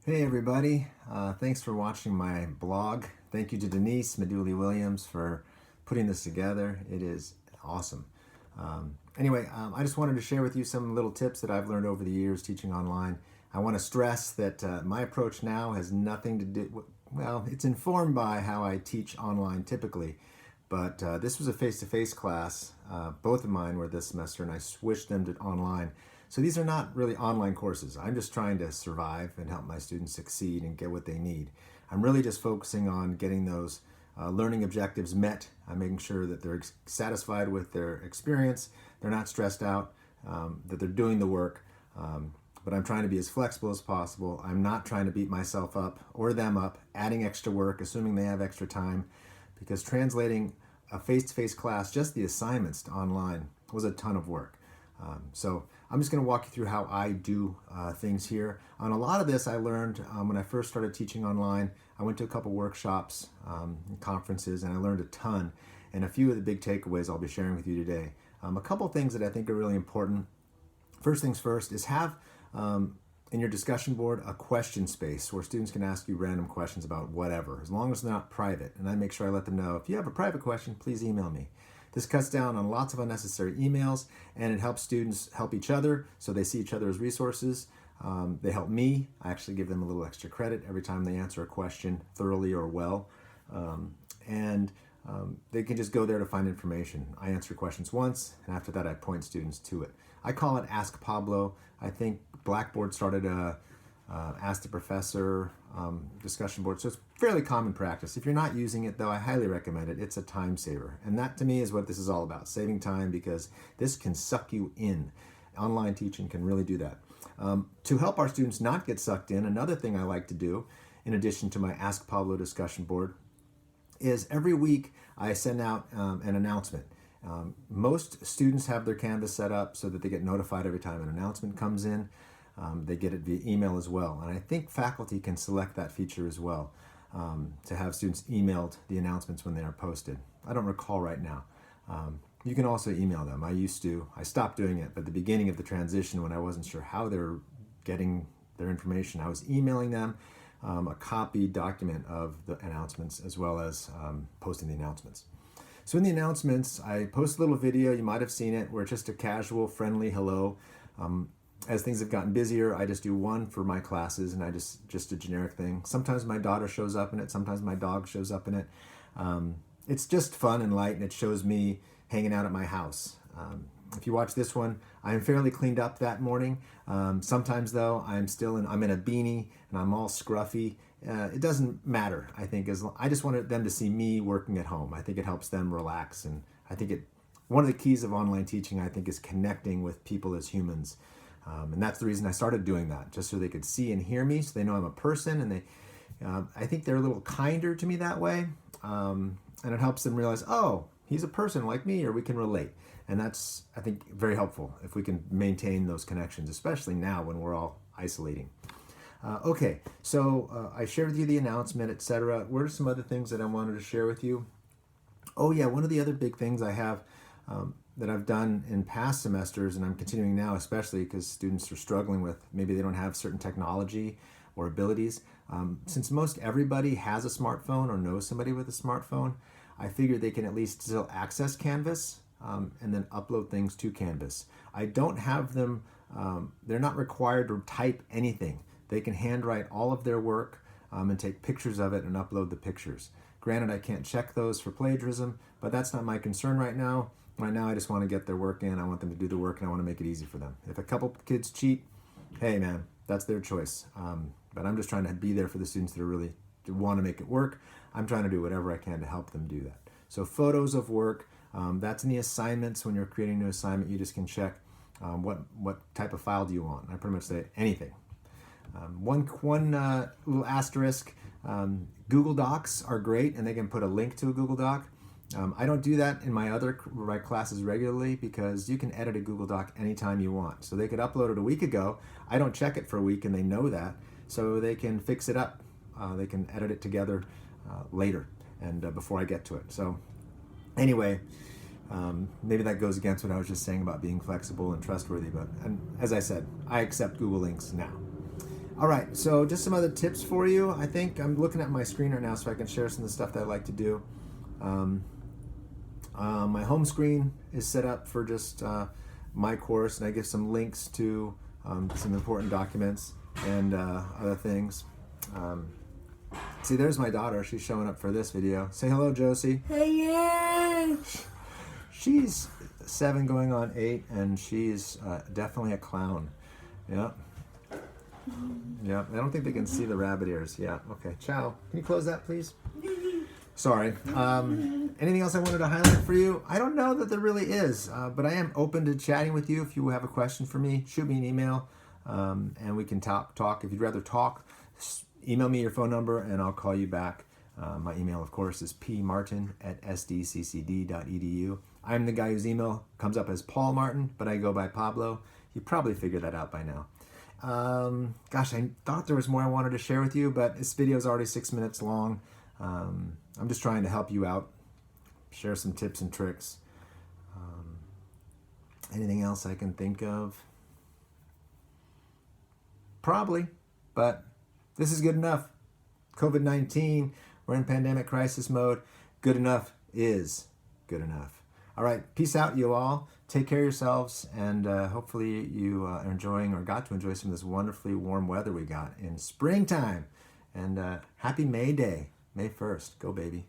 Hey everybody, thanks for watching my blog. Thank you to Denise Meduli-Williams for putting this together. It is awesome. I just wanted to share with you some little tips that I've learned over the years teaching online. I want to stress that my approach now has nothing to do, well, it's informed by how I teach online typically, but this was a face-to-face class. Both of mine were this semester and I switched them to online. So these are not really online courses. I'm just trying to survive and help my students succeed and get what they need. I'm really just focusing on getting those learning objectives met. I'm making sure that they're satisfied with their experience, they're not stressed out, that they're doing the work. But I'm trying to be as flexible as possible. I'm not trying to beat myself up or them up, adding extra work, assuming they have extra time, because translating a face-to-face class, just the assignments to online, was a ton of work. So I'm just going to walk you through how I do things here. On a lot of this I learned when I first started teaching online. I went to a couple workshops and conferences and I learned a ton. And a few of the big takeaways I'll be sharing with you today. A couple things that I think are really important. First things first is have in your discussion board a question space where students can ask you random questions about whatever, as long as they're not private. And I make sure I let them know, if you have a private question, please email me. This cuts down on lots of unnecessary emails, and it helps students help each other, so they see each other as resources. They help me. I actually give them a little extra credit every time they answer a question thoroughly or well. They can just go there to find information. I answer questions once, and after that I point students to it. I call it Ask Pablo. I think Blackboard started a Ask the Professor discussion board, so it's fairly common practice. If you're not using it though, I highly recommend it. It's a time saver, and that to me is what this is all about, saving time, because this can suck you in. Online teaching can really do that. To help our students not get sucked in, another thing I like to do, in addition to my Ask Pablo discussion board, is every week I send out an announcement. Most students have their Canvas set up so that they get notified every time an announcement comes in. They get it via email as well. And I think faculty can select that feature as well, to have students emailed the announcements when they are posted. I don't recall right now. You can also email them. I used to. I stopped doing it, but at the beginning of the transition, when I wasn't sure how they were getting their information, I was emailing them a copied document of the announcements, as well as posting the announcements. So in the announcements, I post a little video. You might have seen it, where it's just a casual, friendly hello. As things have gotten busier, I just do one for my classes, and I just a generic thing. Sometimes my daughter shows up in it. Sometimes my dog shows up in it. It's just fun and light, and it shows me hanging out at my house. If you watch this one, I'm fairly cleaned up that morning. Sometimes though, I'm in a beanie and I'm all scruffy. It doesn't matter, I think, I just wanted them to see me working at home. I think it helps them relax, and I think one of the keys of online teaching, I think, is connecting with people as humans. And that's the reason I started doing that, just so they could see and hear me, so they know I'm a person, and I think they're a little kinder to me that way. And it helps them realize, oh, he's a person like me, or we can relate. And that's, I think, very helpful if we can maintain those connections, especially now when we're all isolating. Okay, so I shared with you the announcement, etc. What are some other things that I wanted to share with you? Oh yeah, one of the other big things I have that I've done in past semesters, and I'm continuing now, especially because students are struggling with, maybe they don't have certain technology or abilities. Since most everybody has a smartphone or knows somebody with a smartphone, I figure they can at least still access Canvas and then upload things to Canvas. I don't have them, they're not required to type anything. They can handwrite all of their work and take pictures of it and upload the pictures. Granted, I can't check those for plagiarism, but that's not my concern right now. Right now, I just want to get their work in. I want them to do the work, and I want to make it easy for them. If a couple kids cheat, hey man, that's their choice. But I'm just trying to be there for the students that really want to make it work. I'm trying to do whatever I can to help them do that. So photos of work, that's in the assignments. When you're creating a new assignment, you just can check what type of file do you want. I pretty much say anything. One little asterisk, Google Docs are great, and they can put a link to a Google Doc. I don't do that in my classes regularly, because you can edit a Google Doc anytime you want. So they could upload it a week ago. I don't check it for a week, and they know that, so they can fix it up. They can edit it together later and before I get to it. So anyway, maybe that goes against what I was just saying about being flexible and trustworthy, but as I said, I accept Google links now. All right, so just some other tips for you. I think I'm looking at my screen right now so I can share some of the stuff that I like to do. My home screen is set up for just my course, and I give some links to some important documents and other things. See, there's my daughter. She's showing up for this video. Say hello, Josie. Hello. She's 7 going on 8, and she's definitely a clown. Yeah. Yeah, I don't think they can see the rabbit ears. Yeah, okay. Ciao. Can you close that, please? Sorry. Anything else I wanted to highlight for you? I don't know that there really is, but I am open to chatting with you. If you have a question for me, shoot me an email, and we can talk. If you'd rather talk, email me your phone number, and I'll call you back. My email, of course, is pmartin@sdccd.edu. I'm the guy whose email comes up as Paul Martin, but I go by Pablo. You probably figured that out by now. Gosh, I thought there was more I wanted to share with you, but this video is already 6 minutes long. I'm just trying to help you out, share some tips and tricks. Anything else I can think of? Probably, but this is good enough. COVID-19, we're in pandemic crisis mode. Good enough is good enough. All right, peace out, you all. Take care of yourselves, and hopefully you are enjoying or got to enjoy some of this wonderfully warm weather we got in springtime. And happy May Day, May 1st. Go, baby.